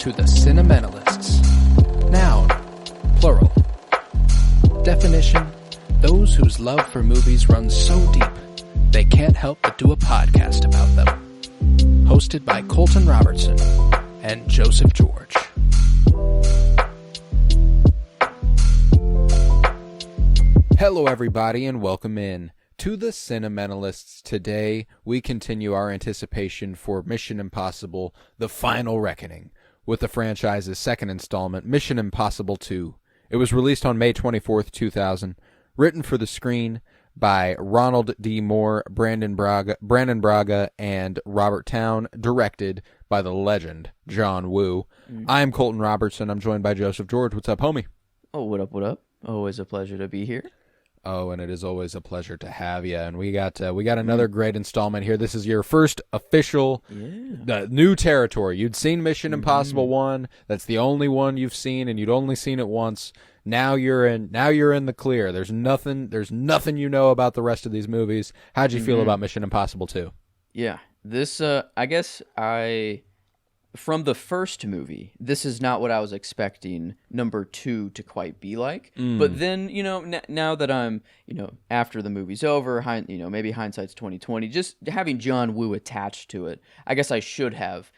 to the Cinementalists. Noun, plural. Definition, those whose love for movies runs so deep, they can't help but do a podcast about them. Hosted by Colton Robertson and Joseph George. Hello everybody and welcome in to the Cinementalists. Today we continue our anticipation for Mission Impossible: The Final Reckoning with the franchise's second installment, Mission Impossible 2. It was released on May 24th, 2000, written for the screen by Ronald D. Moore, Brandon Braga, and Robert Towne, directed by the legend John Woo. I'm Colton Robertson. I'm joined by Joseph George. What's up, homie? Oh, what up, what up? Always a pleasure to be here. Oh, and it is always a pleasure to have you. And we got another great installment here. This is your first official new territory. You'd seen Mission Impossible 1. That's the only one you've seen, and you'd only seen it once. Now you're in the clear. There's nothing you know about the rest of these movies. How'd you feel about Mission Impossible 2? Yeah. This from the first movie, this is not what I was expecting number 2 to quite be like. But then, now that I'm, after the movie's over, maybe hindsight's 2020, just having John Woo attached to it, I guess I should have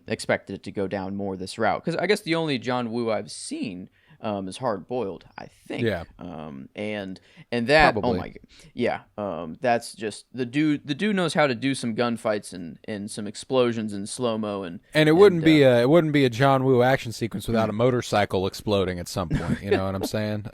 expected it to go down more this route. Because I guess the only John Woo I've seen is Hard Boiled, I think. Yeah. And that, Probably. oh my, yeah. That's just the dude. The dude knows how to do some gunfights and some explosions in slow mo and it wouldn't be a John Woo action sequence without a motorcycle exploding at some point. You know what I'm saying?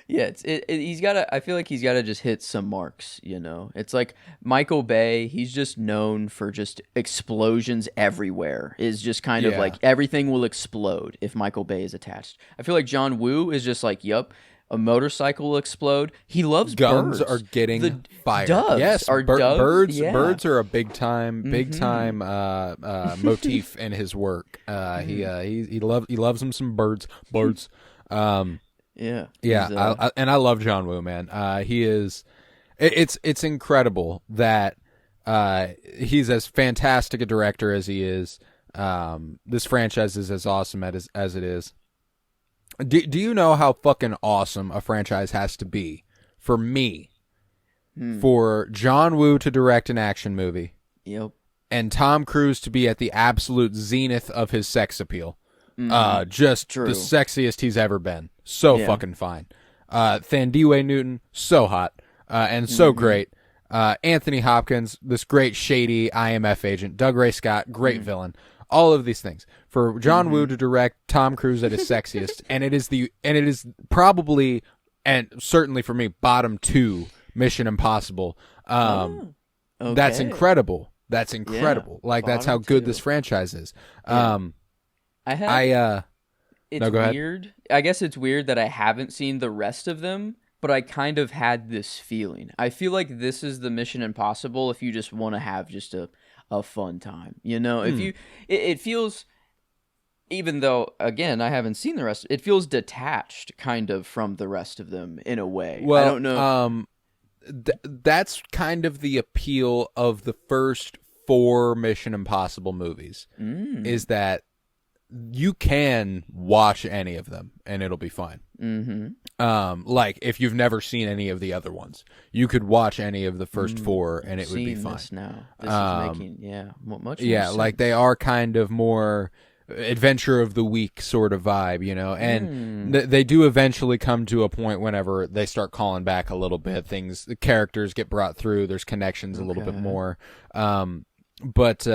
Yeah, he's got to. I feel like he's got to just hit some marks. It's like Michael Bay. He's just known for just explosions everywhere. Is just kind of like everything will explode if Michael Bay is attached. I feel like John Woo is just like, yup, a motorcycle will explode. He loves guns birds. are getting fired. Doves yes, are doves. Birds. Yeah. Birds are a big time motif in his work. He loves him some birds. Birds. Yeah. Yeah, I love John Woo, man. He is. It's incredible that he's as fantastic a director as he is. This franchise is as awesome as it is. Do you know how fucking awesome a franchise has to be for me? For John Woo to direct an action movie. Yep. And Tom Cruise to be at the absolute zenith of his sex appeal. Just True. the sexiest he's ever been. So fucking fine. Thandiwe Newton, so hot and so great. Anthony Hopkins, this great shady IMF agent. Doug Ray Scott, great villain. All of these things. For John Woo to direct Tom Cruise at his sexiest, and it is probably, and certainly for me, bottom 2 Mission Impossible. Okay. That's incredible. That's incredible. Yeah, like that's how good 2. this franchise is. It's weird. I guess it's weird that I haven't seen the rest of them, but I kind of had this feeling. I feel like this is the Mission Impossible if you just want to have just a fun time. If you it feels, even though again I haven't seen the rest, it feels detached kind of from the rest of them in a way. Well, I don't know. That's kind of the appeal of the first 4 Mission Impossible movies is that you can watch any of them and it'll be fine. Like if you've never seen any of the other ones, you could watch any of the first 4 and it would be fine. This now, this is making much more sense. Like they are kind of more adventure of the week sort of vibe, and they do eventually come to a point whenever they start calling back a little bit. The characters get brought through. There's connections a little bit more, but.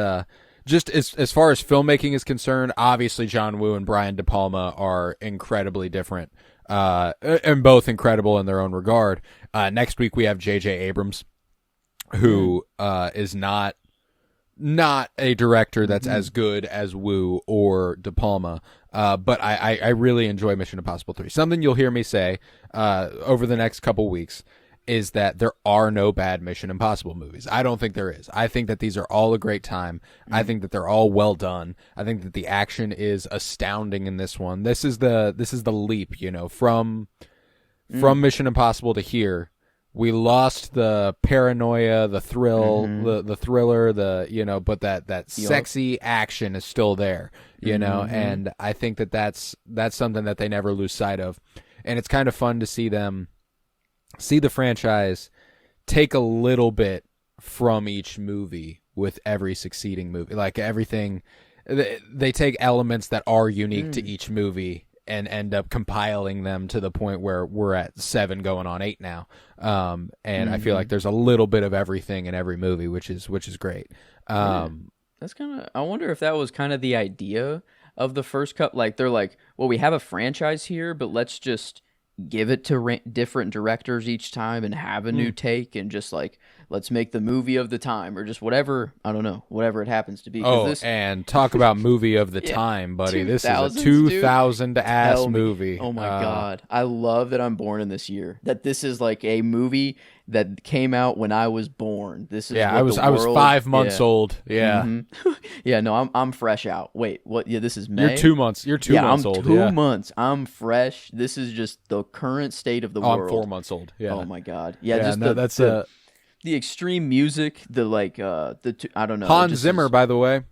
Just as far as filmmaking is concerned, obviously John Woo and Brian De Palma are incredibly different, and both incredible in their own regard. Next week we have J.J. Abrams, who is not a director that's as good as Woo or De Palma, but I really enjoy Mission Impossible 3. Something you'll hear me say over the next couple weeks is that there are no bad Mission Impossible movies. I don't think there is. I think that these are all a great time. I think that they're all well done. I think that the action is astounding in this one. This is the leap, from Mission Impossible to here, we lost the paranoia, the thrill, the thriller, but that sexy action is still there, and I think that's something that they never lose sight of. And it's kind of fun to see the franchise take a little bit from each movie with every succeeding movie. Like everything, they take elements that are unique to each movie and end up compiling them to the point where we're at 7 going on 8 now. And I feel like there's a little bit of everything in every movie, which is great. That's kind of, I wonder if that was kind of the idea of the first cut. Like they're like, well, we have a franchise here, but let's just give it to different directors each time and have a new take, and just like, let's make the movie of the time, or just whatever, I don't know, whatever it happens to be. And talk about movie of the time, buddy. This is a 2000 ass movie. Oh my God. I love that I'm born in this year. That this is like a movie that came out when I was born. This is I was 5 months old. Yeah. Yeah, no, I'm fresh out. Wait, what? Yeah, this is May. You're 2 months. You're 2 months old. I'm 2 months. I'm fresh. This is just the current state of the world. I'm 4 months old. Yeah. Oh my God. Yeah, just that's the extreme music, the like I don't know. Hans Zimmer, by the way.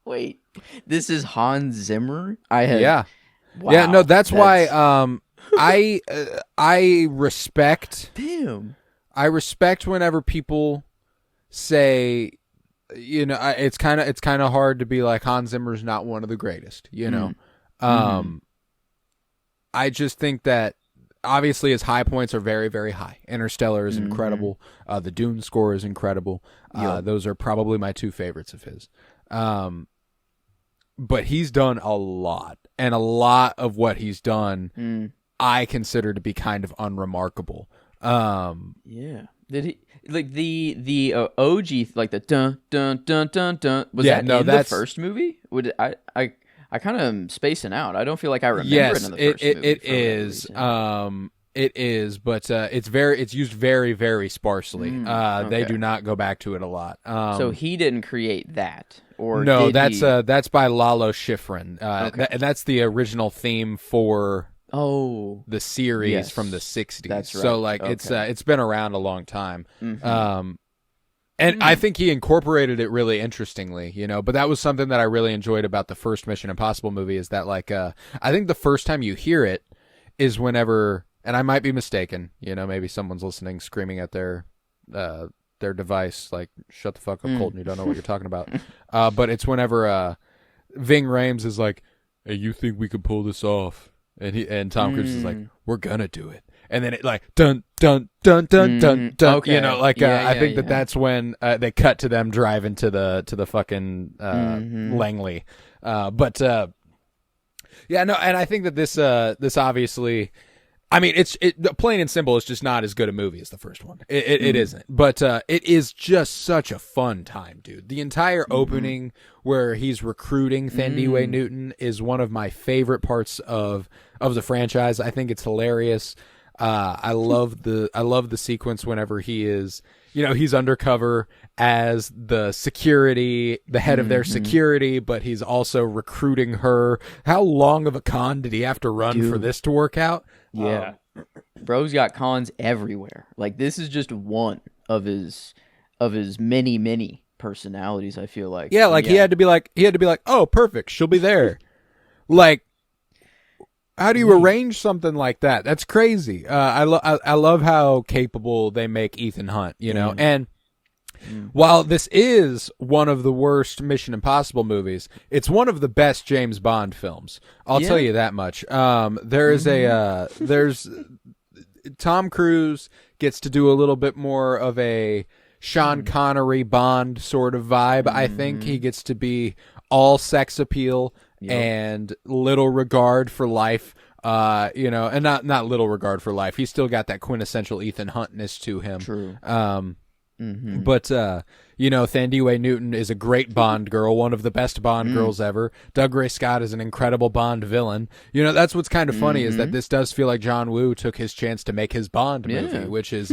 Wait. This is Hans Zimmer? Yeah. Wow, yeah, no, that's why I respect. Damn. I respect whenever people say, it's kind of hard to be like, Hans Zimmer's not one of the greatest, I just think that obviously his high points are very, very high. Interstellar is incredible. The Dune score is incredible. Those are probably my 2 favorites of his. But he's done a lot, and a lot of what he's done I consider to be kind of unremarkable. Yeah. Did he like the OG, like the dun dun dun dun dun? Was that in the first movie? Would I kind of am spacing out. I don't feel like I remember it in the first movie. It is. It is, but it's used very, very sparsely. Okay. They do not go back to it a lot. So he didn't create that, or no? That's by Lalo Schifrin. And that's the original theme for the series from the 60s. That's right. So like it's been around a long time. And I think he incorporated it really interestingly, but that was something that I really enjoyed about the first Mission Impossible movie, is that like I think the first time you hear it is whenever, and I might be mistaken, maybe someone's listening screaming at their device like, shut the fuck up, Colton, you don't know what you're talking about. But it's whenever Ving Rhames is like, hey, you think we could pull this off? And Tom Cruise is like, we're gonna do it. And then it like dun dun dun dun dun dun. Okay. I think that's when they cut to them driving to the fucking Langley. And I think that this obviously, I mean, it's plain and simple. It's just not as good a movie as the first one. It isn't, but it is just such a fun time, dude. The entire opening where he's recruiting Thandiwe Newton is one of my favorite parts of the franchise. I think it's hilarious. I love the sequence whenever he is, he's undercover as the security, the head of their security, but he's also recruiting her. How long of a con did he have to run for this to work out? Yeah. Bro's got cons everywhere. Like, this is just one of his many personalities, I feel like. Yeah, like he had to be like, oh, perfect, she'll be there. Like, how do you arrange something like that? That's crazy. I love how capable they make Ethan Hunt, and while this is one of the worst Mission Impossible movies, it's one of the best James Bond films. I'll tell you that much. There's Tom Cruise gets to do a little bit more of a Sean Connery Bond sort of vibe. I think he gets to be all sex appeal and little regard for life. And not little regard for life. He's still got that quintessential Ethan Huntness to him. True. But Thandiwe Newton is a great Bond girl, one of the best Bond girls ever. Dougray Scott is an incredible Bond villain. That's what's kind of funny is that this does feel like John Woo took his chance to make his Bond movie, which is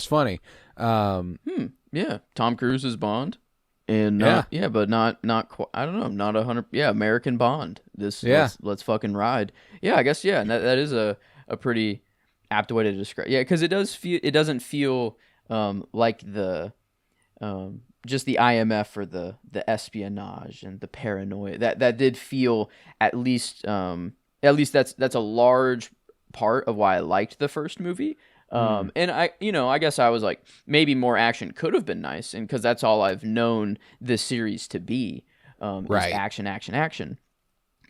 funny. Yeah, Tom Cruise is Bond. And but not quite, I don't know, not 100. Yeah, American Bond. Let's fucking ride. Yeah, I guess. Yeah, and that is a pretty apt way to describe. Yeah, because it doesn't feel like the just the IMF or the espionage and the paranoia that did feel at least that's a large part of why I liked the first movie. And I guess I was like, maybe more action could have been nice, and because that's all I've known this series to be, is action, action, action.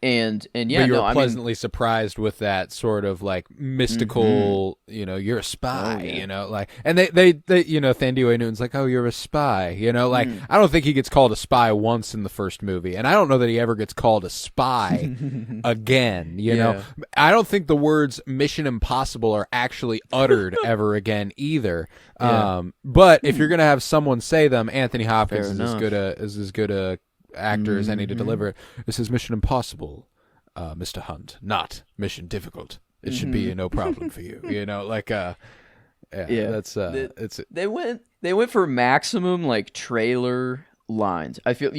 And yeah, but you were pleasantly surprised with that sort of like mystical, you're a spy, like, and they Thandie Newton's like, oh, you're a spy, like, I don't think he gets called a spy once in the first movie, and I don't know that he ever gets called a spy again, know. I don't think the words Mission Impossible are actually uttered ever again either. But if you're gonna have someone say them, Anthony Hopkins is as good a actor as any to deliver it. This is Mission Impossible, Mr. Hunt, not Mission Difficult. It should be no problem for you. That's they went for maximum like trailer lines. I feel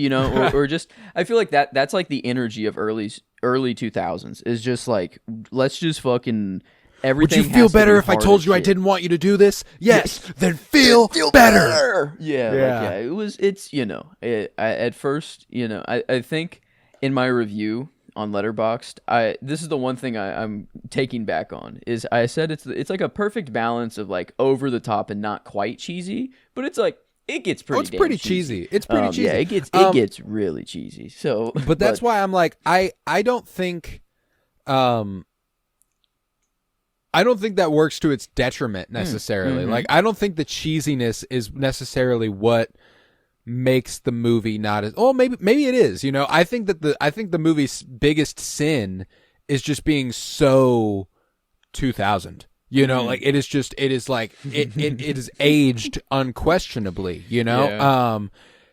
or just I feel like that's like the energy of early 2000s is just like, let's just fucking everything. Would you feel better if I told you I didn't want you to do this? Yes, then feel better. Yeah. At first, I think in my review on Letterboxd, this is the one thing I'm taking back on is I said it's like a perfect balance of like over the top and not quite cheesy, but it's like it gets pretty. It's pretty cheesy. It's pretty cheesy. Yeah, it gets really cheesy. So, but that's why I'm like I don't think. I don't think that works to its detriment necessarily. Like, I don't think the cheesiness is necessarily what makes the movie not as. Oh, maybe it is. I think the movie's biggest sin is just being so 2000. Like it is like it is aged unquestionably.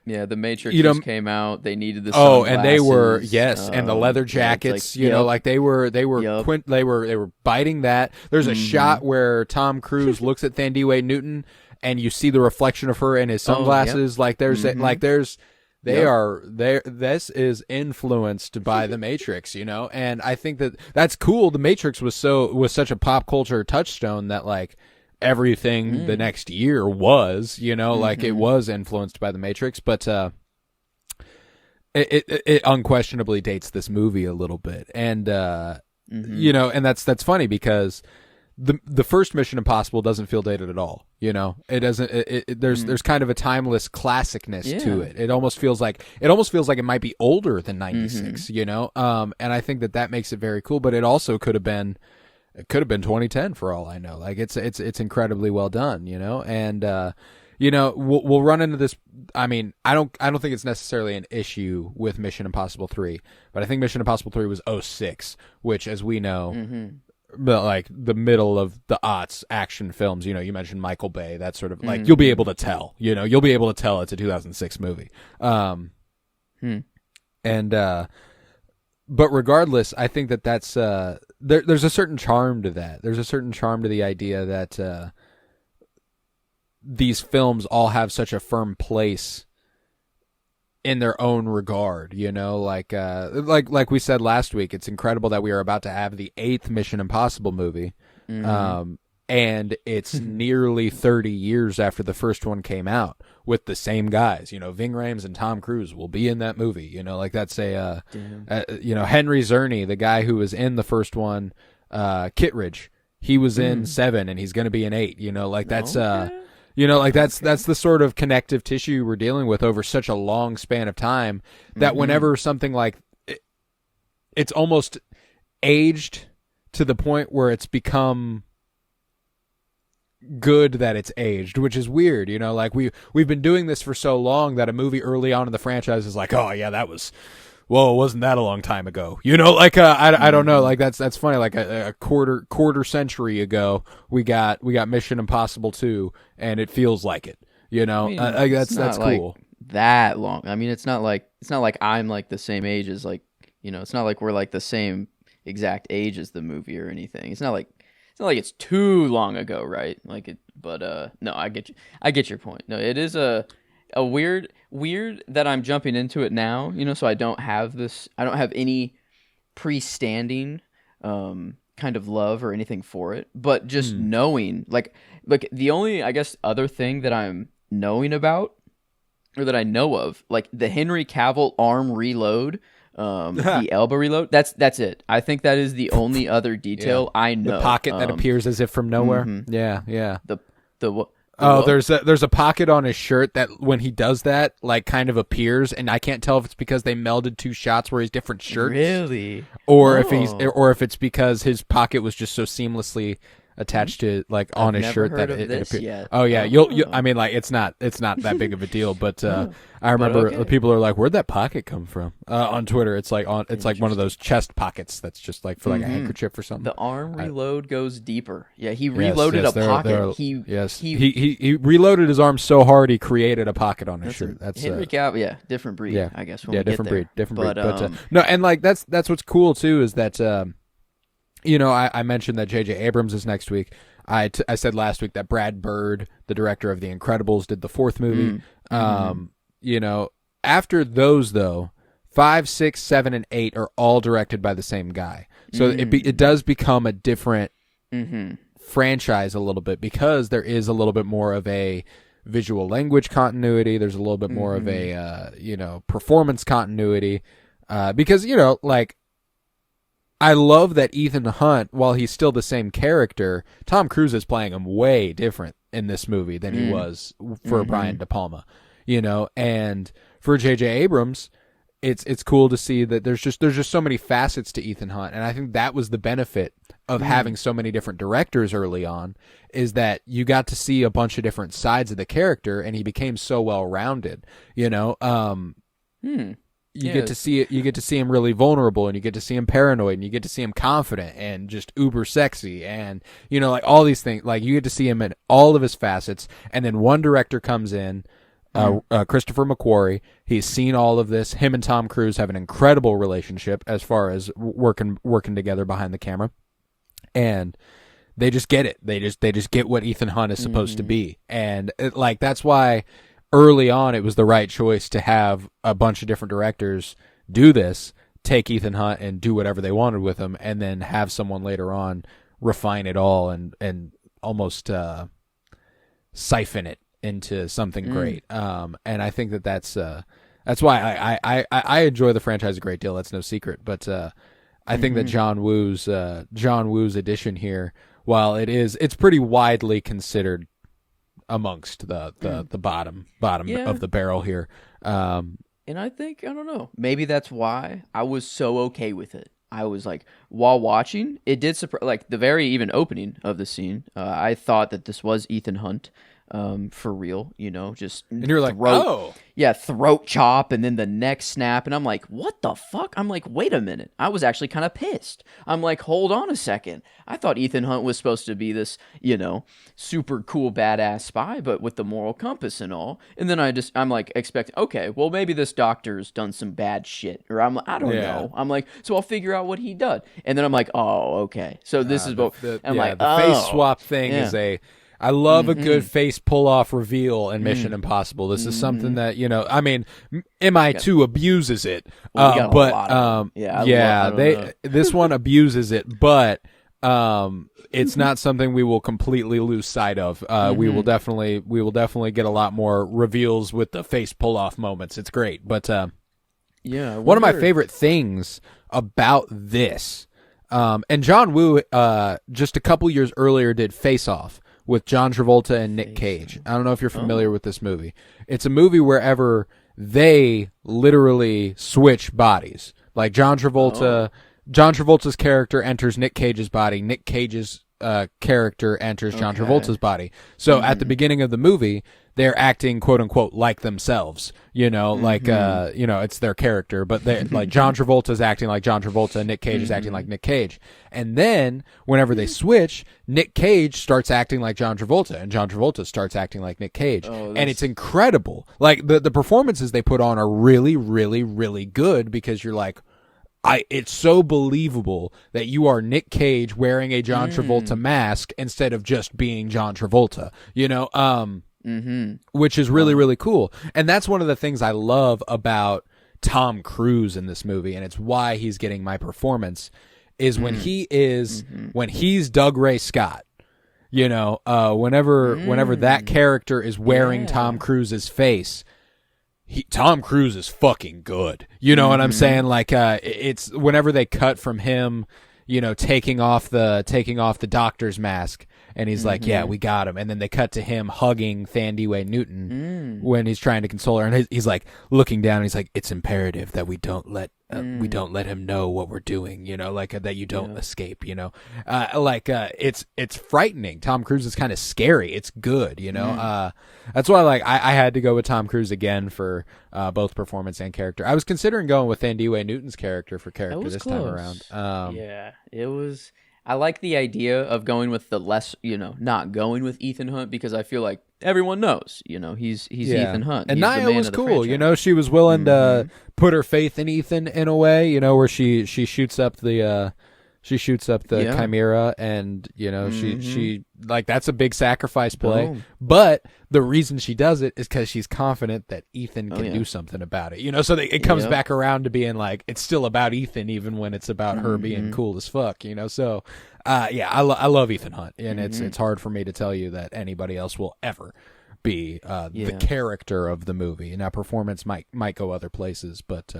Yeah, the Matrix just came out. They needed the sunglasses. And they were and the leather jackets. Like they were they were biting that. There's a shot where Tom Cruise looks at Thandie Newton, and you see the reflection of her in his sunglasses. Like there's This is influenced by the Matrix, and I think that's cool. The Matrix was such a pop culture touchstone that like. Everything the next year was, like it was influenced by the Matrix, but it unquestionably dates this movie a little bit, and and that's funny because the first Mission Impossible doesn't feel dated at all. It doesn't. There's kind of a timeless classicness to it. It almost feels like it might be older than '96. And I think that makes it very cool. But it also could have been. It could have been 2010 for all I know. Like it's incredibly well done, and we'll run into this. I mean, I don't think it's necessarily an issue with Mission Impossible 3, but I think Mission Impossible 3 was '06, which, as we know, but like the middle of the aughts action films. You mentioned Michael Bay, that sort of like you'll be able to tell. You'll be able to tell it's a 2006 movie. But regardless, I think that's there's a certain charm to that. There's a certain charm to the idea that these films all have such a firm place in their own regard. Like we said last week, it's incredible that we are about to have the 8th Mission Impossible movie, and it's nearly 30 years after the first one came out. With the same guys, Ving Rhames and Tom Cruise will be in that movie. Like that's Henry Czerny, the guy who was in the first one, Kittredge, he was in 7 and he's going to be in 8. Like that's that's the sort of connective tissue we're dealing with over such a long span of time that whenever something like it's almost aged to the point where it's become good that it's aged, which is weird, like we've been doing this for so long that a movie early on in the franchise is like, oh yeah, wasn't that a long time ago, like I don't know, like that's funny, like a quarter century ago we got Mission Impossible 2 and it feels like it, that's cool. That long. I mean, it's not like I'm like the same age as like, it's not like we're like the same exact age as the movie or anything. It's not like it's too long ago, right? Like it, but no, I get your point. No, it is a weird that I'm jumping into it now, so I don't have any pre-standing kind kind of love or anything for it, but just knowing, like the only, I guess, other thing that I'm knowing about or that I know of, like the Henry Cavill arm reload, the elbow reload. That's it. I think that is the only other detail I know. The pocket that appears as if from nowhere. Yeah. There's a pocket on his shirt that when he does that, like kind of appears, and I can't tell if it's because they melded two shots where he's different shirts, really, or if it's because his pocket was just so seamlessly attached to like on his shirt that it appears. Yet. Oh yeah, you'll I mean, like it's not that big of a deal, but I remember people are like, "Where'd that pocket come from?" On Twitter, it's like one of those chest pockets that's just like for like a handkerchief or something. The arm reload goes deeper. Yeah, he reloaded a pocket. He reloaded his arm so hard he created a pocket on his shirt. That's Henry Cavill. Different breed. Yeah, I guess. Different breed. But no, and like that's what's cool too is that. I mentioned that J.J. Abrams is next week. I said last week that Brad Bird, the director of The Incredibles, did the fourth movie. After those, though, 5, 6, 7, and 8 are all directed by the same guy. So it does become a different franchise a little bit because there is a little bit more of a visual language continuity. There's a little bit more of a, performance continuity. Because, I love that Ethan Hunt, while he's still the same character, Tom Cruise is playing him way different in this movie than he was for Brian De Palma, and for J.J. Abrams, it's cool to see that there's just so many facets to Ethan Hunt, and I think that was the benefit of having so many different directors early on, is that you got to see a bunch of different sides of the character, and he became so well-rounded, You get to see it. You get to see him really vulnerable, and you get to see him paranoid, and you get to see him confident and just uber sexy, and like all these things. Like you get to see him in all of his facets. And then one director comes in, Christopher McQuarrie. He's seen all of this. Him and Tom Cruise have an incredible relationship as far as working together behind the camera, and they just get it. They just get what Ethan Hunt is supposed to be, and that's why. Early on, it was the right choice to have a bunch of different directors do this, take Ethan Hunt and do whatever they wanted with him, and then have someone later on refine it all and almost siphon it into something great. And I think that's why I enjoy the franchise a great deal. That's no secret. But I think that John Woo's edition here, while it's pretty widely considered amongst the bottom of the barrel here. And I think, I don't know, maybe that's why I was so okay with it. I was like, while watching, it did surprise, like the very even opening of the scene, I thought that this was Ethan Hunt. For real, just and you're like, throat chop and then the neck snap, and I'm like, what the fuck? I'm like, wait a minute, I was actually kind of pissed. I'm like, hold on a second, I thought Ethan Hunt was supposed to be this, super cool badass spy, but with the moral compass and all. And then I'm like expecting, okay, well maybe this doctor's done some bad shit, or I don't know. I'm like, so I'll figure out what he did, and then I'm like, oh, okay, so this is what I'm like. The face swap thing is I love a good face pull-off reveal in Mission Impossible. This is something that, MI2 abuses it. This one abuses it, but it's not something we will completely lose sight of. We will definitely get a lot more reveals with the face pull-off moments. It's great. But one of my favorite things about this, and John Woo just a couple years earlier did Face Off with John Travolta and Nick Cage. I don't know if you're familiar with this movie. It's a movie wherever they literally switch bodies. Like John Travolta's character enters Nick Cage's body. Nick Cage's character enters John Travolta's body. So at the beginning of the movie, they're acting quote unquote like themselves, it's their character, but they like John Travolta's acting like John Travolta and Nick Cage is acting like Nick Cage. And then whenever they switch, Nick Cage starts acting like John Travolta and John Travolta starts acting like Nick Cage. And it's incredible. Like the performances they put on are really, really, really good because you're like, it's so believable that you are Nick Cage wearing a John Travolta mask instead of just being John Travolta, which is really, really cool. And that's one of the things I love about Tom Cruise in this movie, and it's why he's getting my performance, is when he's Doug Ray Scott. You know, whenever that character is wearing Tom Cruise's face, Tom Cruise is fucking good. You know what I'm saying? Like, it's whenever they cut from him, you know, taking off the doctor's mask, and he's like, "Yeah, we got him." And then they cut to him hugging Thandiwe Newton when he's trying to console her, and he's like looking down, and he's like, "It's imperative that we don't let him know what we're doing, you know, like that you don't escape, you know, it's frightening. Tom Cruise is kind of scary. It's good, you know. That's why I had to go with Tom Cruise again for both performance and character. I was considering going with Thandiwe Newton's character for character this time around. Yeah, it was. I like the idea of going with the less, you know, not going with Ethan Hunt, because I feel like everyone knows, you know, he's Ethan Hunt. And he's Nia was cool, you know, she was willing to put her faith in Ethan in a way, you know, where she shoots up the Chimera, and you know she like, that's a big sacrifice play. Boom. But the reason she does it is because she's confident that Ethan can do something about it. You know, so it comes back around to being like, it's still about Ethan, even when it's about her being cool as fuck. You know, so I love Ethan Hunt, and it's hard for me to tell you that anybody else will ever be the character of the movie. Now, performance might go other places, but.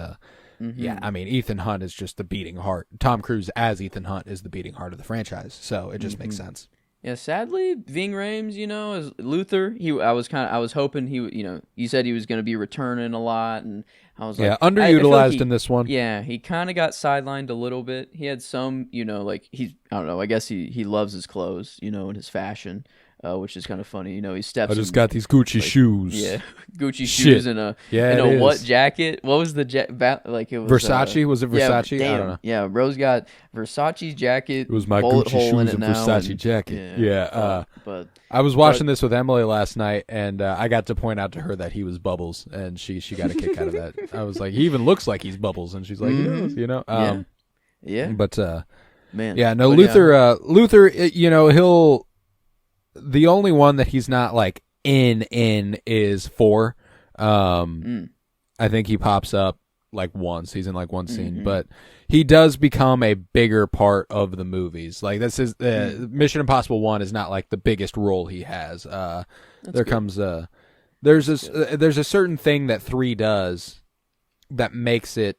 Yeah, I mean, Ethan Hunt is just the beating heart. Tom Cruise as Ethan Hunt is the beating heart of the franchise, so it just makes sense. Yeah, sadly, Ving Rhames, you know, as Luther, I was hoping he, you know, you said he was going to be returning a lot, and I was like, underutilized like in this one. Yeah, he kind of got sidelined a little bit. He had some, you know, like I don't know, I guess he loves his clothes, you know, and his fashion. Which is kind of funny, you know. He steps. I just got these Gucci shoes. Yeah, Gucci shoes and a what jacket? What was the like? It was Versace. Was it Versace? Yeah, I don't know. Yeah, Rose got Versace's jacket. It was my Gucci shoes and Versace jacket. Yeah. But I was watching this with Emily last night, and I got to point out to her that he was Bubbles, and she got a kick out of that. I was like, he even looks like he's Bubbles, and she's like, you know. Yeah. But man. Yeah. No, Luther. Luther. You know, the only one that he's not like in is 4. I think he pops up like once. He's in like one scene, but he does become a bigger part of the movies. Like, this is Mission Impossible 1 is not like the biggest role he has. There's a certain thing that 3 does that makes it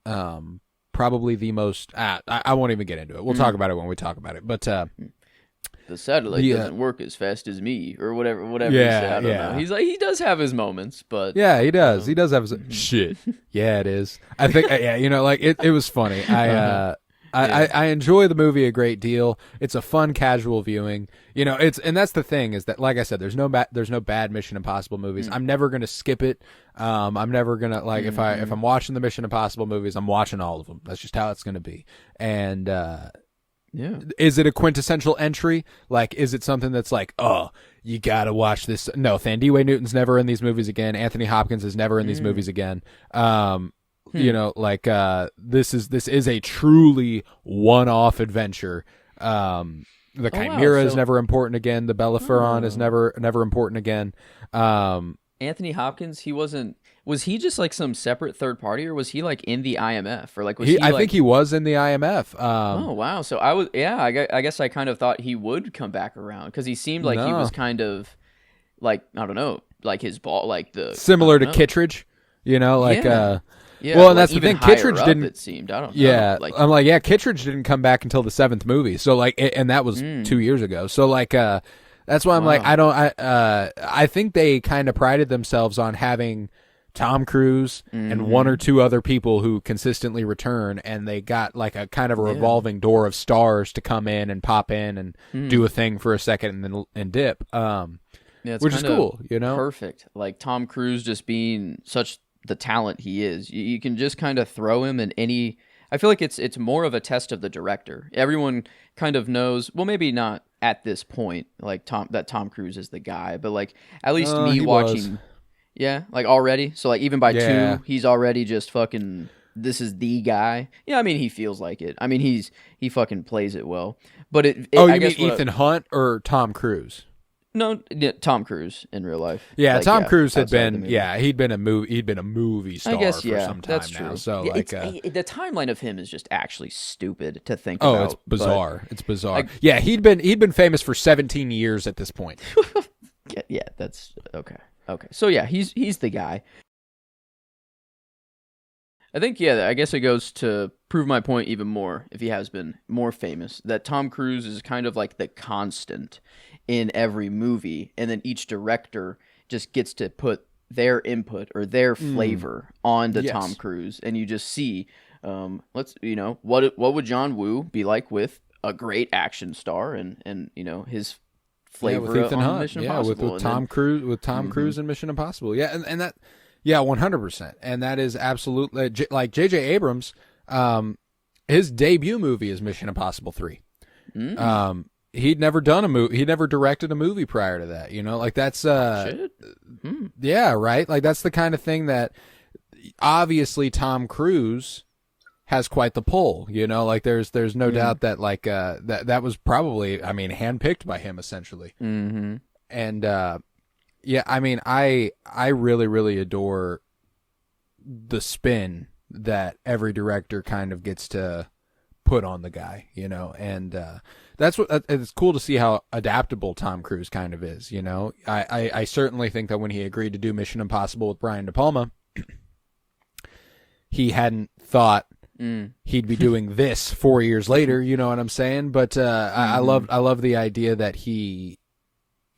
probably the most. I won't even get into it. We'll talk about it when we talk about it. But the satellite doesn't work as fast as me, or whatever he said. I don't know. He's like, he does have his moments, but yeah, he does. He does have his shit. Yeah, it is. I think you know, like it was funny. I enjoy the movie a great deal. It's a fun, casual viewing. You know, and that's the thing, is that, like I said, there's no bad Mission Impossible movies. I'm never gonna skip it. I'm never gonna, like, if I'm watching the Mission Impossible movies, I'm watching all of them. That's just how it's gonna be. And yeah. Is it a quintessential entry? Like, is it something that's like, oh, you gotta watch this? No, Thandiwe Newton's never in these movies again. Anthony Hopkins is never in these movies again. You know, like, this is a truly one-off adventure. The Chimera is never important again. The Bellaphon is never important again. Anthony Hopkins, was he just like some separate third party, or was he like in the IMF, or like was he? I think he was in the IMF. Oh wow! So I guess I kind of thought he would come back around, because he seemed like he was kind of like, I don't know, like his ball, like the similar to Kittredge, you know, like yeah, well, like, and that's the thing. Kittredge didn't. It seemed, I don't know. Yeah, like, I'm like, Kittredge didn't come back until the 7th movie. So like, and that was 2 years ago. So like, that's why I'm like, I think they kind of prided themselves on having Tom Cruise and 1 or 2 other people who consistently return, and they got like a kind of a revolving door of stars to come in and pop in and do a thing for a second and dip. Which is cool, you know? Perfect. Like, Tom Cruise just being such the talent he is, you can just kind of throw him in any. I feel like it's more of a test of the director. Everyone kind of knows, well, maybe not at this point, like Tom Cruise is the guy, but like, at least me watching. Yeah, like already. So like, even by 2, he's already just fucking, this is the guy. Yeah, I mean, he feels like it. I mean, he fucking plays it well. But you mean Ethan Hunt or Tom Cruise? No, yeah, Tom Cruise in real life. Yeah, Like, Tom Cruise had outside the been, movie. he'd been a movie star I guess, for yeah, some time that's now. true. So Yeah, like, the timeline of him is just actually stupid to think oh, about. it's bizarre. It's bizarre. I- Yeah, he'd been famous for 17 years at this point. Yeah, that's okay. Okay, so yeah, he's the guy. I think, yeah, I guess it goes to prove my point even more, if he has been more famous, that Tom Cruise is kind of like the constant in every movie, and then each director just gets to put their input or their flavor on the Yes. Tom Cruise, and you just see, what would John Woo be like with a great action star, and his flavor with Ethan on Hunt. Mission Yeah, Impossible. with And Tom then- Cruise, with Tom Cruise and Mission Impossible. Yeah, and that, yeah, 100%. And that is absolutely like J.J. Abrams. His debut movie is Mission Impossible 3. He'd never done a movie. He'd never directed a movie prior to that. Like that's Shit. yeah, right. Like that's the kind of thing that obviously Tom Cruise has quite the pull. Like there's no doubt that like that was probably, I mean, handpicked by him essentially. Mm-hmm. And yeah, I mean, I really, really adore the spin that every director kind of gets to put on the guy, and that's what it's cool to see how adaptable Tom Cruise kind of is. I certainly think that when he agreed to do Mission Impossible with Brian De Palma, he hadn't thought he'd be doing this 4 years later. You know what I'm saying? But I love the idea that he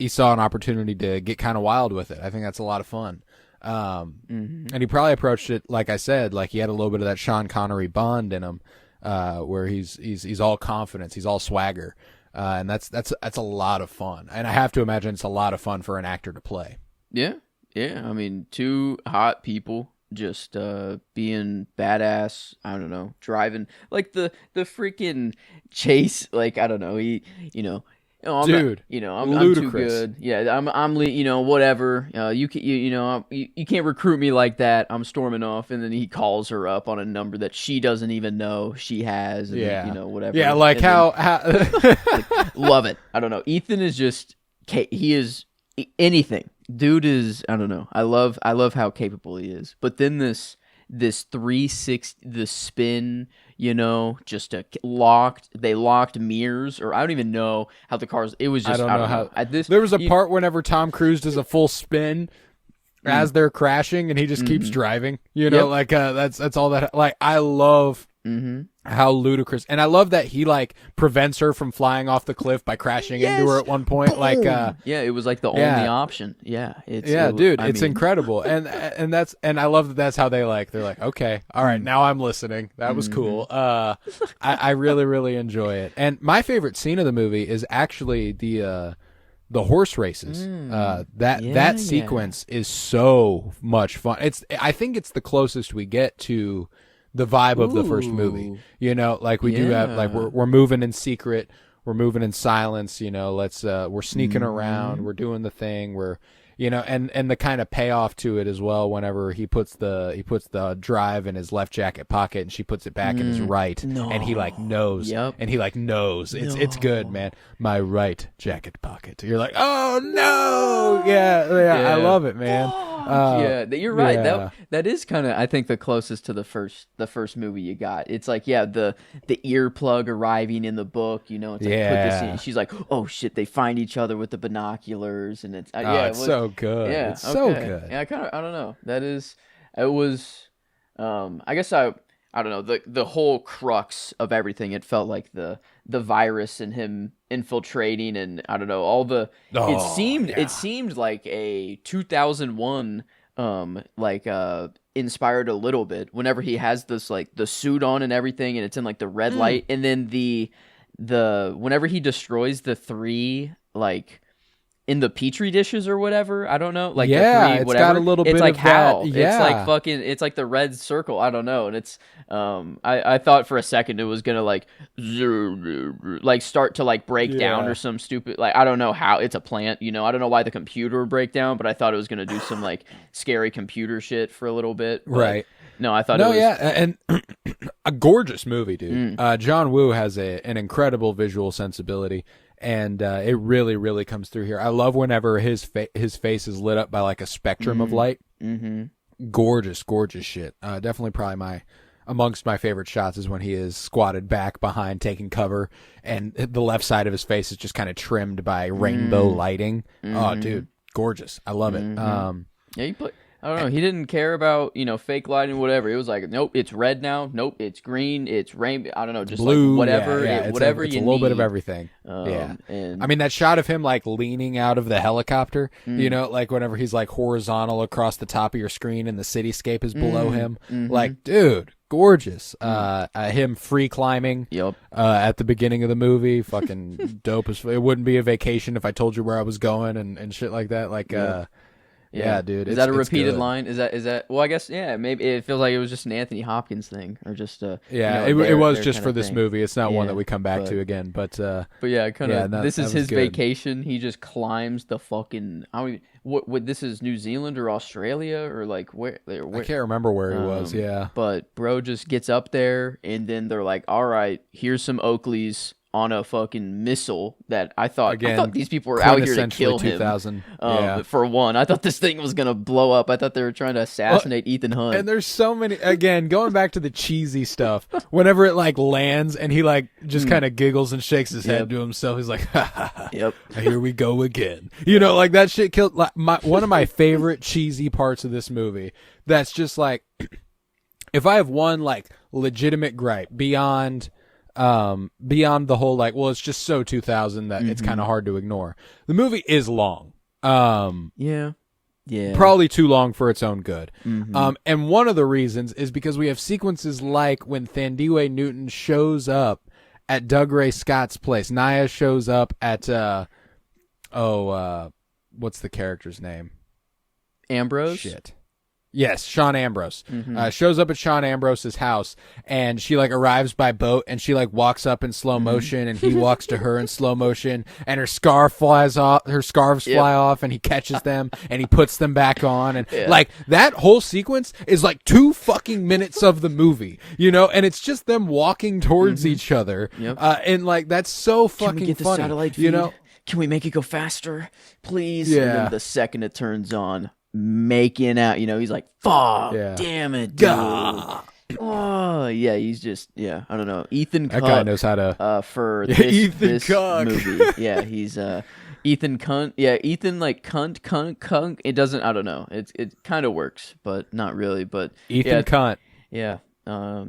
saw an opportunity to get kind of wild with it. I think that's a lot of fun. And he probably approached it, like I said, like he had a little bit of that Sean Connery Bond in him, where he's all confidence, he's all swagger, and that's a lot of fun. And I have to imagine it's a lot of fun for an actor to play. Yeah. I mean, two hot people just being badass. I don't know, driving like the freaking chase. Like I don't know, I'm Dude, I'm too ludicrous. good. Yeah, whatever. You can't recruit me like that. I'm storming off, and then he calls her up on a number that she doesn't even know she has. And, Yeah, whatever. Yeah, like And how like, love it. I don't know. Ethan is just he is anything. Dude is, I don't know. I love how capable he is. But then this 360, the spin, just they locked mirrors, or I don't even know how the cars. It was just, I don't know how. This There was a part whenever Tom Cruise does a full spin as they're crashing, and he just keeps driving. Yep. Like that's all that. Like I love how ludicrous, and I love that he like prevents her from flying off the cliff by crashing into her at one point. Boom. Like yeah, it was like the yeah. only option. Yeah, it's it's incredible, and I love that that's how they're like, okay, all right, now I'm listening. That was cool. I really, really enjoy it, and my favorite scene of the movie is actually the horse races. That sequence is so much fun. I think it's the closest we get to the vibe of the first movie. Like we do have, like we're moving in secret, we're moving in silence. We're sneaking around, we're doing the thing, and the kind of payoff to it as well. Whenever he puts the drive in his left jacket pocket and she puts it back in his right, and he like knows, and he like knows it's good, man. My right jacket pocket. You're like, oh no, yeah. I love it, man. You're right. Yeah. That is kind of, I think, the closest to the first movie you got. It's like, the earplug arriving in the book. It's like, put this in. She's like, oh shit, they find each other with the binoculars, and it's it's so good. Yeah, it's so okay. good. Yeah, I don't know. It was. I guess I don't know, the whole crux of everything. It felt like the virus and him infiltrating, and I don't know, all the it seemed like a 2001 inspired a little bit whenever he has this like the suit on and everything, and it's in like the red light, and then the whenever he destroys the three like in the petri dishes or whatever, I don't know, like the three, it's whatever. got a little it's bit like of how that. it's like fucking, it's like the red circle, I don't know, and it's I thought for a second it was gonna like start to like break down or some stupid, like I don't know how, it's a plant, I don't know why the computer would break down, but I thought it was gonna do some like scary computer shit for a little bit, but right. No, I thought it was... and a gorgeous movie, dude. John Woo has an incredible visual sensibility, and it really, really comes through here. I love whenever his face is lit up by like a spectrum of light. Mm-hmm. Gorgeous, gorgeous shit. Definitely, probably amongst my favorite shots is when he is squatted back behind taking cover, and the left side of his face is just kind of trimmed by rainbow lighting. Oh, dude, gorgeous. I love it. Yeah, I don't know. He didn't care about, fake lighting, whatever. It was like, nope, it's red now. Nope, it's green. It's rainbow. I don't know, just blue, like whatever, whatever it's you a little bit of need. everything. And I mean, that shot of him like leaning out of the helicopter, like whenever he's like horizontal across the top of your screen and the cityscape is below him, like, dude, gorgeous. Him free climbing. Yep. At the beginning of the movie, fucking dope as. It wouldn't be a vacation if I told you where I was going and shit like that. Like, yeah, dude. Is that a repeated line? Is that? Well, I guess maybe it feels like it was just an Anthony Hopkins thing, or just it was just for this movie. It's not one that we come back to again, but yeah, kind of. This is his good. vacation. He just climbs the fucking. I don't even. What this is New Zealand or Australia or like where? I can't remember where he was. Yeah, but bro just gets up there, and then they're like, "All right, here's some Oakleys." On a fucking missile that I thought these people were out here to kill him. 2000. For one, I thought this thing was gonna blow up. I thought they were trying to assassinate Ethan Hunt. And there's so many. Again, going back to the cheesy stuff. Whenever it like lands and he like just kind of giggles and shakes his head to himself, he's like, ha, ha, ha, "Yep, here we go again." Like that shit killed. Like, one of my favorite cheesy parts of this movie. That's just like, if I have one like legitimate gripe beyond the whole like, well, it's just so 2000 that it's kind of hard to ignore. The movie is long. Yeah, probably too long for its own good. And one of the reasons is because we have sequences like when Thandiwe Newton shows up at Doug Ray Scott's place. Naya shows up at what's the character's name? Ambrose. Shit. Yes, Sean Ambrose. Shows up at Sean Ambrose's house, and she like arrives by boat, and she like walks up in slow motion, and he walks to her in slow motion, and her scarf flies off, her scarves fly off, and he catches them, and he puts them back on, and like that whole sequence is like 2 fucking minutes of the movie, and it's just them walking towards each other, and like that's so fucking Can we get the funny, satellite feed? Can we make it go faster, please? Yeah. And then the second it turns on, making out, he's like, fuck, damn it, dude. Gah. Oh yeah, he's just I don't know. Ethan That Cuck, guy knows how to for this Cuck. movie. Yeah, he's Ethan Cunt. Yeah, Ethan like cunt. It doesn't. I don't know. It kind of works, but not really. But Ethan Cunt. Yeah.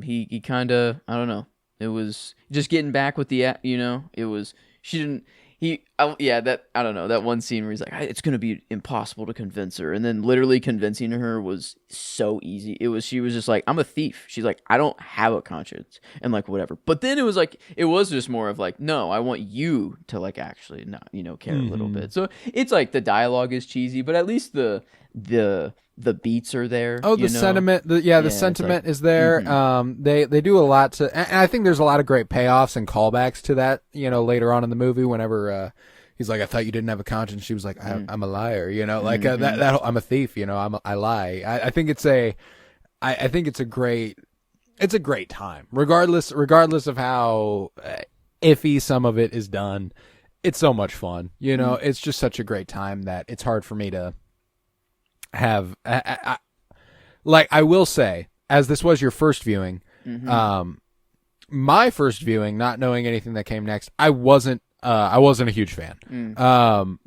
He kind of. I don't know. It was just getting back with the. It was. She didn't. That I don't know, that one scene where he's like, it's gonna be impossible to convince her, and then literally convincing her was so easy. She was just like, I'm a thief. She's like, I don't have a conscience, and like whatever. But then it was just more of like, no, I want you to like actually not care a little bit. So it's like the dialogue is cheesy, but at least the beats are there. Oh, the sentiment. The sentiment is there. They do a lot to, and I think there's a lot of great payoffs and callbacks to that. Later on in the movie, whenever he's like, "I thought you didn't have a conscience," she was like, "I'm a liar." Like that. I'm a thief. I lie. I think it's I think it's a great time, regardless of how iffy some of it is done. It's so much fun. It's just such a great time that it's hard for me to have I will say, as this was your first viewing, my first viewing, not knowing anything that came next, I wasn't a huge fan.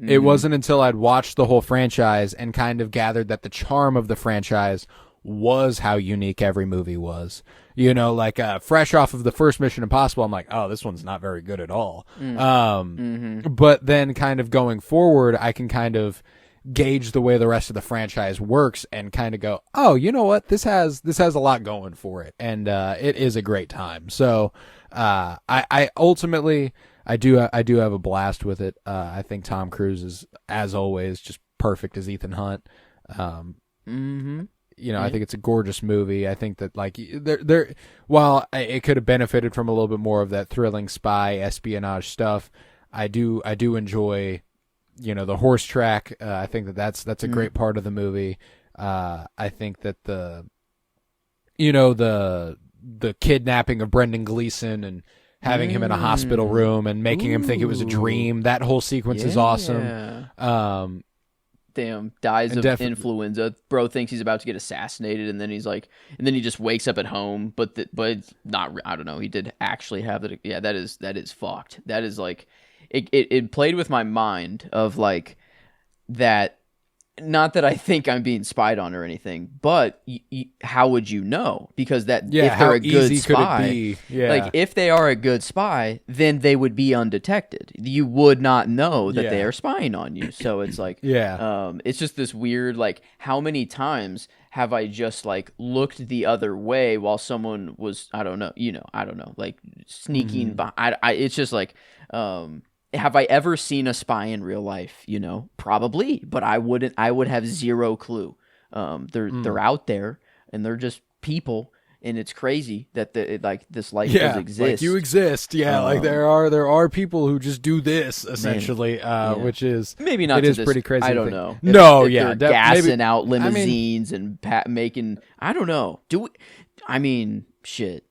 It wasn't until I'd watched the whole franchise and kind of gathered that the charm of the franchise was how unique every movie was. Fresh off of the first Mission Impossible, I'm like, oh, this one's not very good at all. But then kind of going forward, I can kind of gauge the way the rest of the franchise works and kind of go, oh, you know what, this has a lot going for it, and it is a great time. So I ultimately I do have a blast with it. I think Tom Cruise is, as always, just perfect as Ethan Hunt. I think it's a gorgeous movie. I think that like while it could have benefited from a little bit more of that thrilling spy espionage stuff, I do enjoy the horse track. I think that's a great part of the movie. I think that the kidnapping of Brendan Gleeson and having him in a hospital room and making him think it was a dream. That whole sequence is awesome. Damn, dies of influenza. Bro thinks he's about to get assassinated, and then he just wakes up at home. But it's not. I don't know. He did actually have that. Yeah, that is fucked. That is like, it played with my mind of like that. Not that I think I'm being spied on or anything, but how would you know? Because if they're a good spy, like if they are a good spy, then they would be undetected. You would not know that they are spying on you. So it's like, it's just this weird, like, how many times have I just like looked the other way while someone was, I don't know, like sneaking by. It's just like, have I ever seen a spy in real life? Probably, but I would have zero clue. They're out there and they're just people, and it's crazy that this life does exist. Like you exist. Yeah, like there are people who just do this essentially, which is maybe not. It is pretty crazy. I don't know. They're gassing out limousines and making. I don't know. Shit.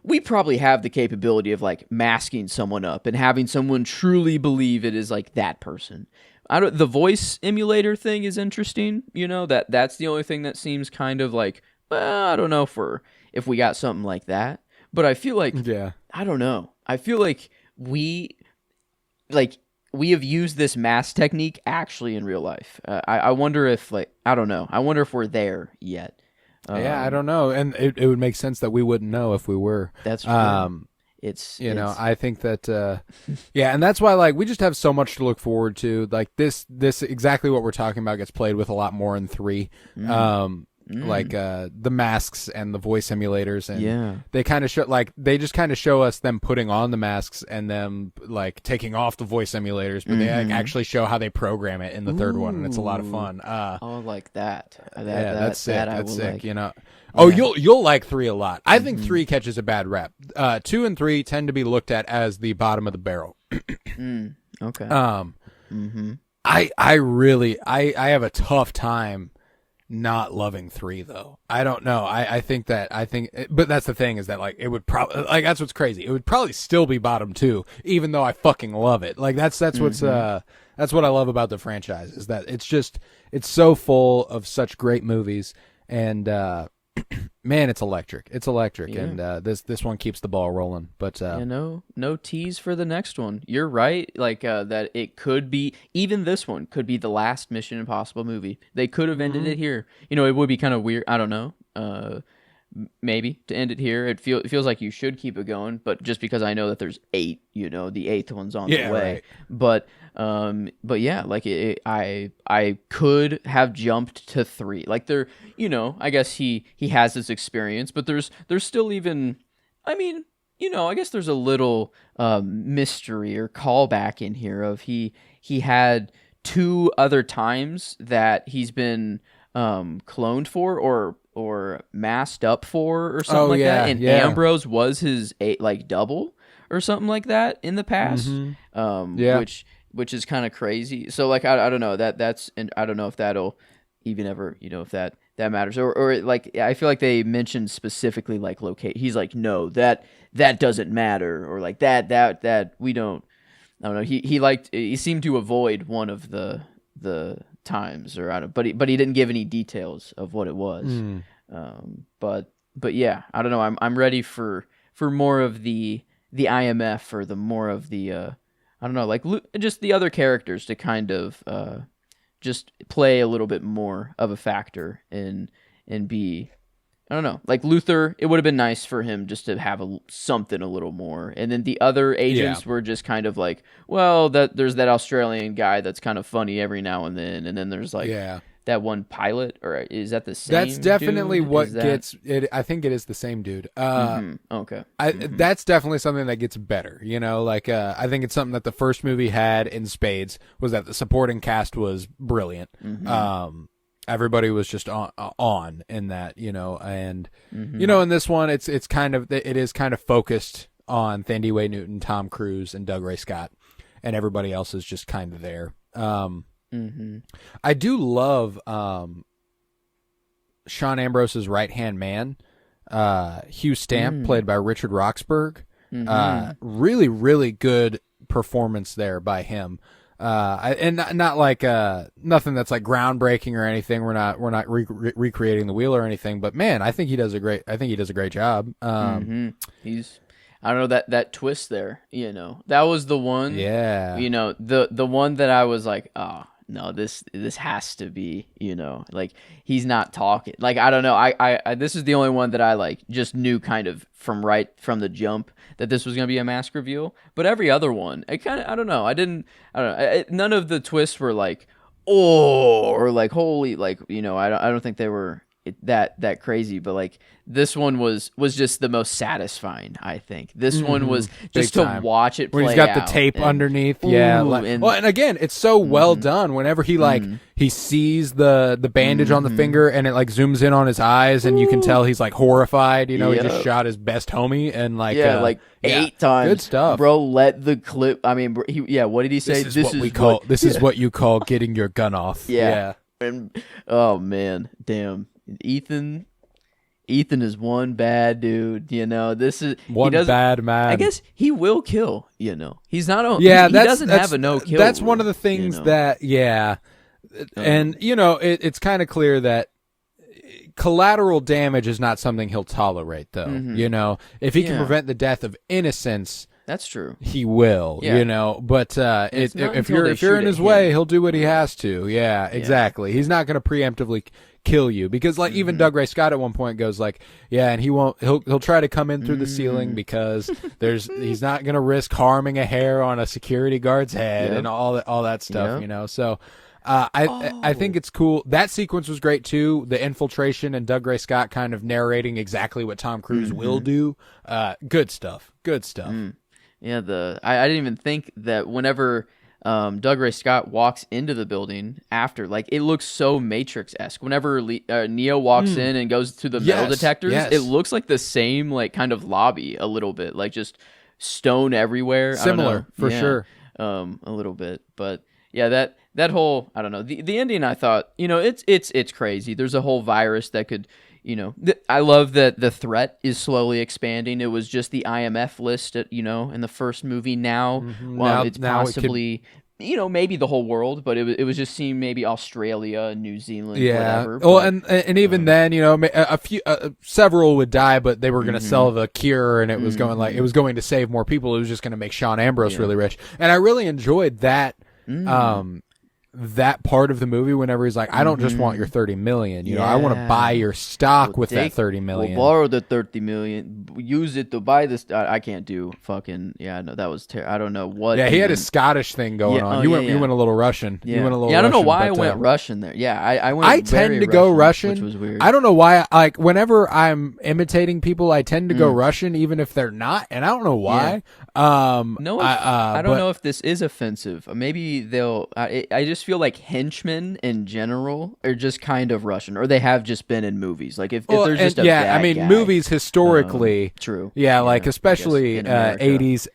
We probably have the capability of like masking someone up and having someone truly believe it is like that person. The voice emulator thing is interesting. That's the only thing that seems kind of like, well, I don't know if we got something like that. But I feel like, I don't know. I feel like we have used this mask technique actually in real life. I wonder if I don't know. I wonder if we're there yet. I don't know, and it would make sense that we wouldn't know if we were. That's true. I think that, and that's why we just have so much to look forward to. Like this exactly what we're talking about gets played with a lot more in 3. The masks and the voice emulators, and they kind of show they just kind of show us them putting on the masks and them taking off the voice emulators, but they actually show how they program it in the third one, and it's a lot of fun. Like that. That's sick. That's sick. Like. You'll like 3 a lot. I think 3 catches a bad rep. 2 and 3 tend to be looked at as the bottom of the barrel. Okay. I really have a tough time not loving 3 though. I don't know. But that's the thing, is that it would probably that's what's crazy. It would probably still be bottom 2, even though I fucking love it. That's what's that's what I love about the franchise, is that it's so full of such great movies, and man, it's electric. It's electric, and this one keeps the ball rolling. But no tease for the next one. You're right, that it could be, even this one could be the last Mission Impossible movie. They could have ended it here. It would be kind of weird. I don't know. Maybe to end it here. It feels like you should keep it going, but just because I know that there's 8, the 8th one's on the way. Right. But yeah, I could have jumped to 3. I guess he has this experience, but there's still even, I guess there's a little mystery or callback in here of he had 2 other times that he's been cloned for or masked up for or something that, and Ambrose was his double or something like that in the past. Which is kind of crazy. So I don't know, that's, and I don't know if that'll even ever, if that matters, or I feel like they mentioned specifically locate. He's like, no, that doesn't matter, or that we don't. I don't know. He seemed to avoid one of the times, or I don't. But he didn't give any details of what it was. But yeah, I don't know. I'm ready for more of the IMF, or the more of the I don't know, just the other characters to kind of just play a little bit more of a factor and be, I don't know, Luther. It would have been nice for him just to have something a little more, and then the other agents were just kind of well, there's that Australian guy that's kind of funny every now and then there's that one pilot, or is that the same? That's definitely dude? what gets it. I think it is the same dude. Okay. That's definitely something that gets better. I think it's something that the first movie had in spades, was that the supporting cast was brilliant. Everybody was just on in that, and in this one, it is kind of focused on Thandie Newton, Tom Cruise, and Doug Ray Scott, and everybody else is just kind of there. I do love Sean Ambrose's right-hand man, Hugh Stamp, played by Richard Roxburgh. Really, really good performance there by him. And not like nothing that's like groundbreaking or anything. We're not recreating the wheel or anything. But man, I think he does a great job. I don't know that twist there. That was the one. Yeah. The one that I was like, oh no, this has to be. Like he's not talking. Like I don't know. I this is the only one that I like just knew kind of from the jump that this was gonna be a mask reveal. But every other one, I don't know. None of the twists were like, oh, or like holy, like I don't think they were that crazy, but like this one was just the most satisfying. I think this one was just to watch it play when he's got out the tape and, underneath. Ooh, Yeah, and again, it's so well done. Whenever he he sees the bandage on the finger and it like zooms in on his eyes and you can tell he's like horrified. He just shot his best homie and like 8 times. Good stuff, bro. Let the clip. I mean, what did he say? This is what you call getting your gun off. Yeah. And, oh man, damn. Ethan is one bad dude. This is one bad man. I guess he will kill. He's not. Yeah, he doesn't have a no kill. That's rule, one of the things that and it's kind of clear that collateral damage is not something he'll tolerate, though. If he can prevent the death of innocents. That's true. He will, but if you're in his way, he'll do what he has to. Yeah, exactly. He's not going to preemptively kill you because like even Doug Ray Scott at one point goes like, and he'll try to come in through the ceiling because he's not going to risk harming a hair on a security guard's head and all that stuff, So I think it's cool. That sequence was great too. The infiltration and Doug Ray Scott kind of narrating exactly what Tom Cruise will do. Good stuff. Yeah, I didn't even think that whenever Doug Ray Scott walks into the building after, like it looks so Matrix-esque. Whenever Neo walks in and goes through the metal detectors, it looks like the same like kind of lobby a little bit, like just stone everywhere. Similar for sure, a little bit, but yeah, that whole I don't know the ending. I thought it's crazy. There's a whole virus that could. I love that the threat is slowly expanding. It was just the IMF list, in the first movie. Now, it's possibly, maybe the whole world, but it was just seeing maybe Australia, New Zealand, whatever. Well, and even then, several would die, but they were going to sell the cure, and it was going to save more people. It was just going to make Sean Ambrose really rich, and I really enjoyed that. That part of the movie whenever he's like, I don't just want your 30 million, I want to buy your stock with that 30 million. We'll borrow the 30 million, use it to buy this. I can't do fucking, no, that was terrible. I don't know what. Yeah, he had a Scottish thing going on. You went a little Russian. Yeah. You went a little I don't know Russian, why I went Russian there. Yeah, I went I tend to go Russian, which was weird. I don't know why, like, whenever I'm imitating people, I tend to go Russian, even if they're not, and I don't know why. I don't know if this is offensive. Maybe they'll, I just feel like henchmen in general are just kind of Russian, or they have just been in movies. Like if there's just a bad guy, movies historically, true. Yeah, like especially 80s,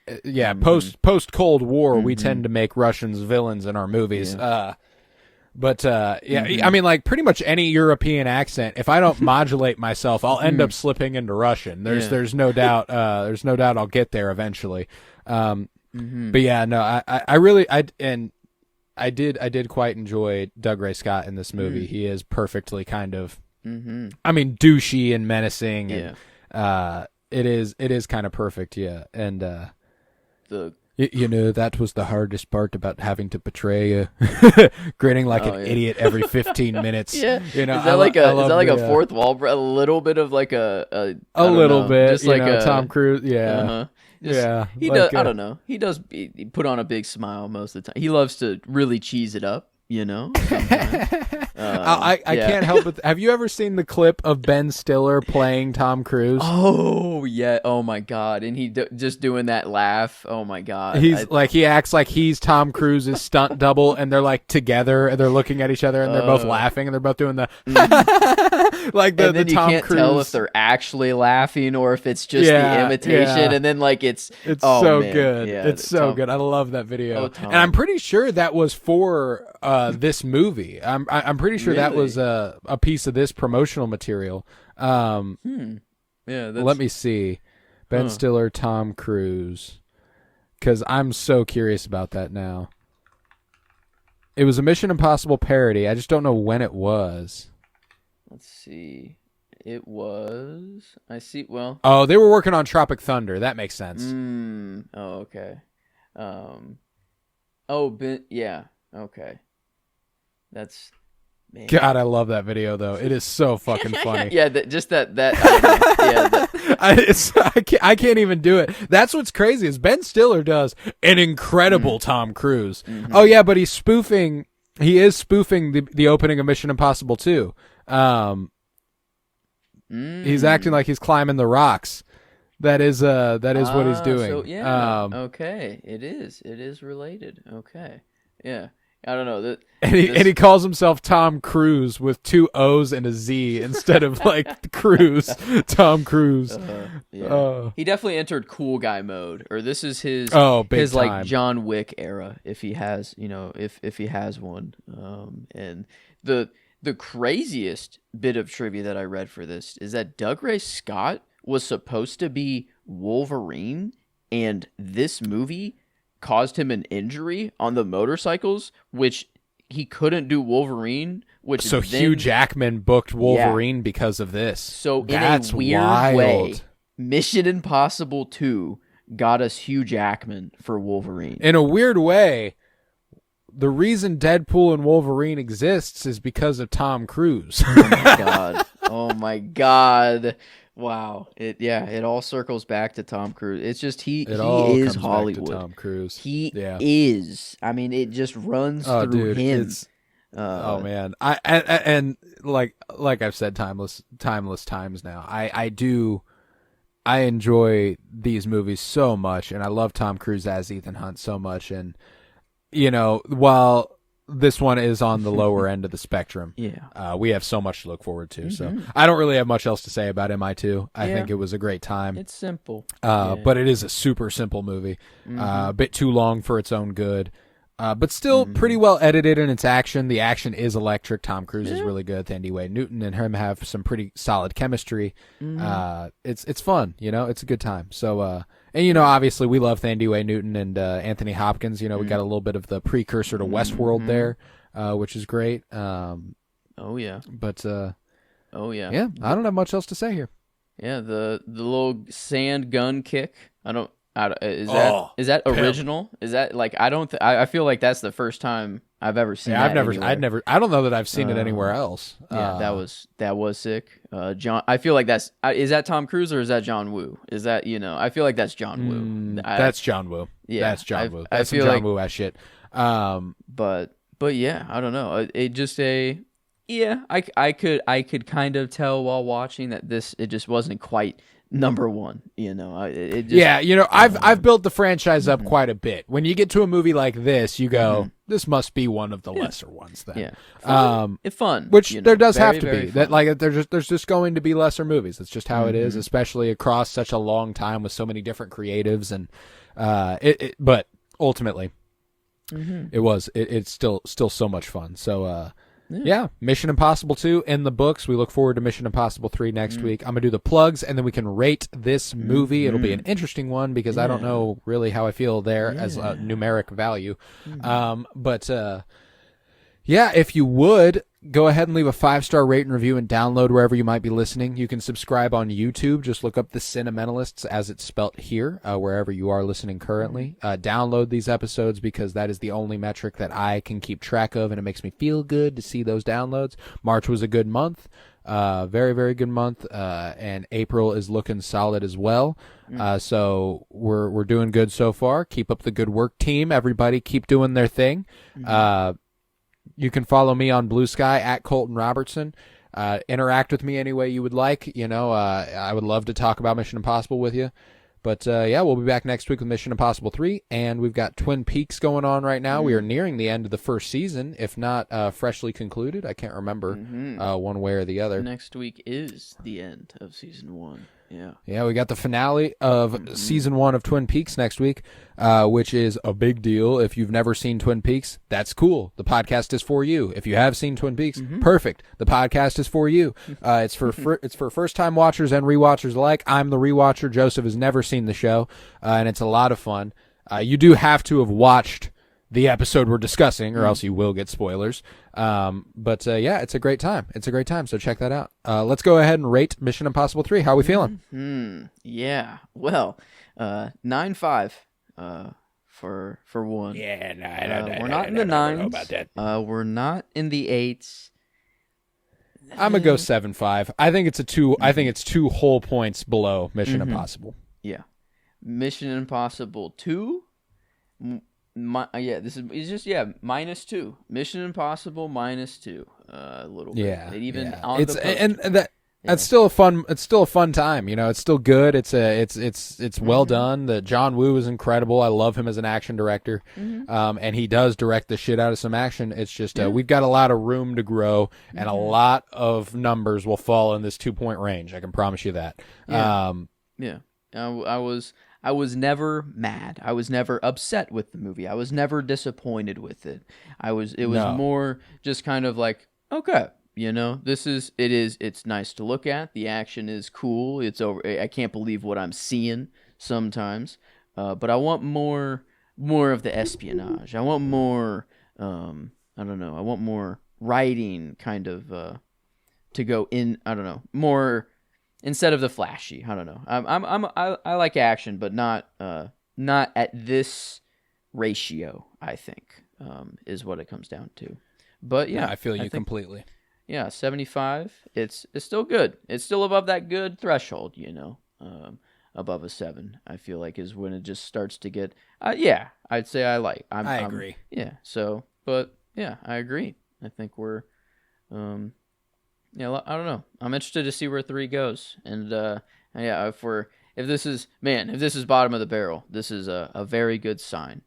post Cold War, we tend to make Russians villains in our movies. I mean, like pretty much any European accent. If I don't modulate myself, I'll end up slipping into Russian. There's no doubt. There's no doubt I'll get there eventually. But yeah, no, I did quite enjoy Doug Ray Scott in this movie. He is perfectly kind of, I mean, douchey and menacing. And, it is kind of perfect. Yeah. And, that was the hardest part about having to portray you, grinning like an idiot every 15 minutes. Yeah. Is that like a fourth wall? A little bit of like a little bit, just like a Tom Cruise. Yeah. Uh-huh. He like does. I don't know. He does put on a big smile most of the time. He loves to really cheese it up. I can't help it. Have you ever seen the clip of Ben Stiller playing Tom Cruise? Oh yeah. Oh my god. And he just doing that laugh. Oh my god. He acts like he's Tom Cruise's stunt double, and they're like together, and they're looking at each other, and they're both laughing, and they're both doing the like the and then the Tom you can't Cruise. Tell if they're actually laughing or if it's just the imitation, and then like it's so man. good. Yeah, it's so good. I love that video, Tom. and I'm pretty sure that was for this movie. I'm pretty sure that was a piece of this promotional material. Yeah. Let me see, Ben Stiller, Tom Cruise. Because I'm so curious about that now. It was a Mission Impossible parody. I just don't know when it was. Let's see. It was... I see... Well... Oh, they were working on Tropic Thunder. That makes sense. Oh, okay. Yeah. Okay. That's... Man. God, I love that video, though. It is so fucking funny. Yeah, I can't even do it. That's what's crazy is Ben Stiller does an incredible Tom Cruise. Mm-hmm. Oh, yeah, but he is spoofing the opening of Mission Impossible 2. He's acting like he's climbing the rocks. That is what he's doing. So, yeah. Okay. It is related. Okay. Yeah. I don't know. And he calls himself Tom Cruise with 2 O's and a Z instead of like Cruise. Tom Cruise. Yeah. He definitely entered cool guy mode, or this is his big time. Like John Wick era, if he has, if he has one. And the craziest bit of trivia that I read for this is that Dougray Scott was supposed to be Wolverine, and this movie caused him an injury on the motorcycles, which he couldn't do Wolverine. So Hugh Jackman booked Wolverine because of this. So that's in a weird wild way, Mission Impossible 2 got us Hugh Jackman for Wolverine. In a weird way, the reason Deadpool and Wolverine exists is because of Tom Cruise. Oh my god. Wow. It all circles back to Tom Cruise. It's just he is Hollywood. Back to Tom Cruise. He is. I mean, it just runs through him. Oh man. And like I've said timeless times now. I enjoy these movies so much, and I love Tom Cruise as Ethan Hunt so much, and while this one is on the lower end of the spectrum. Yeah. We have so much to look forward to. So I don't really have much else to say about MI2. I think it was a great time. It's simple. But it is a super simple movie. A bit too long for its own good. But still pretty well edited in its action. The action is electric. Tom Cruise is really good. Thandie Wade Newton and him have some pretty solid chemistry. It's fun. It's a good time. So, and obviously we love Thandie Wade Newton and Anthony Hopkins. We got a little bit of the precursor to Westworld there, which is great. Oh yeah. But yeah, I don't have much else to say here. Yeah, the little sand gun kick. Is that original? Is that like I feel like that's the first time I've ever seen. Yeah, that I don't know that I've seen it anywhere else. Yeah, that was sick. John, I feel like is that Tom Cruise or is that John Woo? Is that I feel like that's John Woo. That's John Woo. Yeah, that's John Woo. That's some John Woo ass shit. But yeah, I don't know. It just I could kind of tell while watching that it just wasn't quite number one. I've built the franchise up quite a bit. When you get to a movie like this, you go, this must be one of the lesser ones then. Yeah. It's fun. Which there does very, have to be. fun. That like there's just going to be lesser movies. That's just how it is, especially across such a long time with so many different creatives and but ultimately it's still so much fun. So yeah, Mission Impossible 2 in the books. We look forward to Mission Impossible 3 next week. I'm going to do the plugs, and then we can rate this movie. It'll be an interesting one because I don't know really how I feel there as a numeric value. But if you would, go ahead and leave a 5-star rate and review and download wherever you might be listening. You can subscribe on YouTube. Just look up The Cinementalists as it's spelt here, wherever you are listening currently. Download these episodes because that is the only metric that I can keep track of, and it makes me feel good to see those downloads. March was a good month. Very, very good month. And April is looking solid as well. So we're doing good so far. Keep up the good work, team. Everybody keep doing their thing. You can follow me on Blue Sky at Colton Robertson. Interact with me any way you would like. I would love to talk about Mission Impossible with you. But we'll be back next week with Mission Impossible 3. And we've got Twin Peaks going on right now. We are nearing the end of the first season, if not freshly concluded. I can't remember one way or the other. Next week is the end of season 1. Yeah. Yeah, we got the finale of season 1 of Twin Peaks next week, which is a big deal. If you've never seen Twin Peaks, that's cool. The podcast is for you. If you have seen Twin Peaks, perfect. The podcast is for you. It's for first-time watchers and rewatchers alike. I'm the rewatcher. Joseph has never seen the show, and it's a lot of fun. You do have to have watched the episode we're discussing, or else you will get spoilers. But yeah, it's a great time. It's a great time, so check that out. Let's go ahead and rate Mission Impossible 3. How are we feeling? Yeah. Well, 9.5 for one. Yeah, we're not in the 9s. I don't know about that. We're not in the 8s. I'm gonna go 7.5. I think it's it's 2 whole points below Mission Impossible. Yeah. Mission Impossible 2. This is -2. Mission Impossible -2. A little bit. Yeah, Even yeah. on It's the poster. and that. It's still a fun. It's still a fun time. You know, it's still good. It's well done. The John Woo is incredible. I love him as an action director, and he does direct the shit out of some action. It's just we've got a lot of room to grow, and a lot of numbers will fall in this 2-point range. I can promise you that. Yeah. I was never mad. I was never upset with the movie. I was never disappointed with it. It was more just kind of like, okay, you know, it's nice to look at. The action is cool. It's over. I can't believe what I'm seeing sometimes. But I want more of the espionage. I want more, I don't know. I want more writing kind of, to go in, I don't know, more instead of the flashy. I don't know. I like action, but not at this ratio. I think is what it comes down to. But yeah, I feel you completely. Yeah, 75. It's still good. It's still above that good threshold. You know, above a 7. I feel like is when it just starts to get. Yeah, I'd say I like. I agree. Yeah. So, but yeah, I agree. I think we're. Yeah, I don't know. I'm interested to see where 3 goes, and yeah, if this is bottom of the barrel, this is a very good sign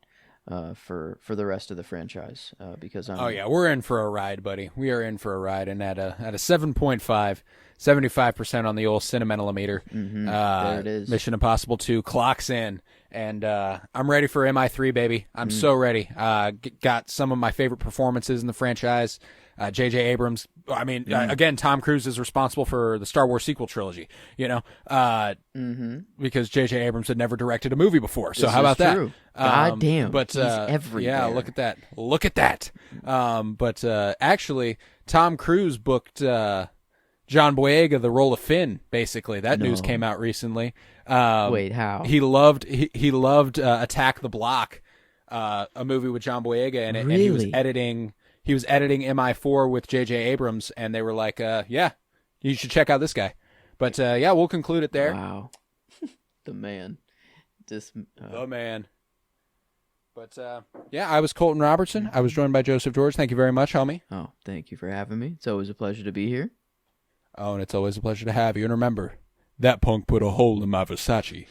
for the rest of the franchise because we're in for a ride, buddy. We are in for a ride, and at a 7.5, 75% on the old Cinementialometer. There it is. Mission Impossible 2 clocks in, and I'm ready for MI3, baby. I'm so ready. Got some of my favorite performances in the franchise. J.J. Abrams. I mean, again, Tom Cruise is responsible for the Star Wars sequel trilogy, you know, because J.J. Abrams had never directed a movie before. So how about that? God damn. But, he's everywhere. Yeah, look at that. Look at that. But actually, Tom Cruise booked John Boyega the role of Finn, basically. That news came out recently. Wait, how? He loved Attack the Block, a movie with John Boyega in it, Really? and he was editing MI4 with J.J. Abrams, and they were like, yeah, you should check out this guy. But yeah, we'll conclude it there. Wow. The man. The man. But yeah, I was Colton Robertson. I was joined by Joseph George. Thank you very much, homie. Oh, thank you for having me. It's always a pleasure to be here. Oh, and it's always a pleasure to have you. And remember, that punk put a hole in my Versace.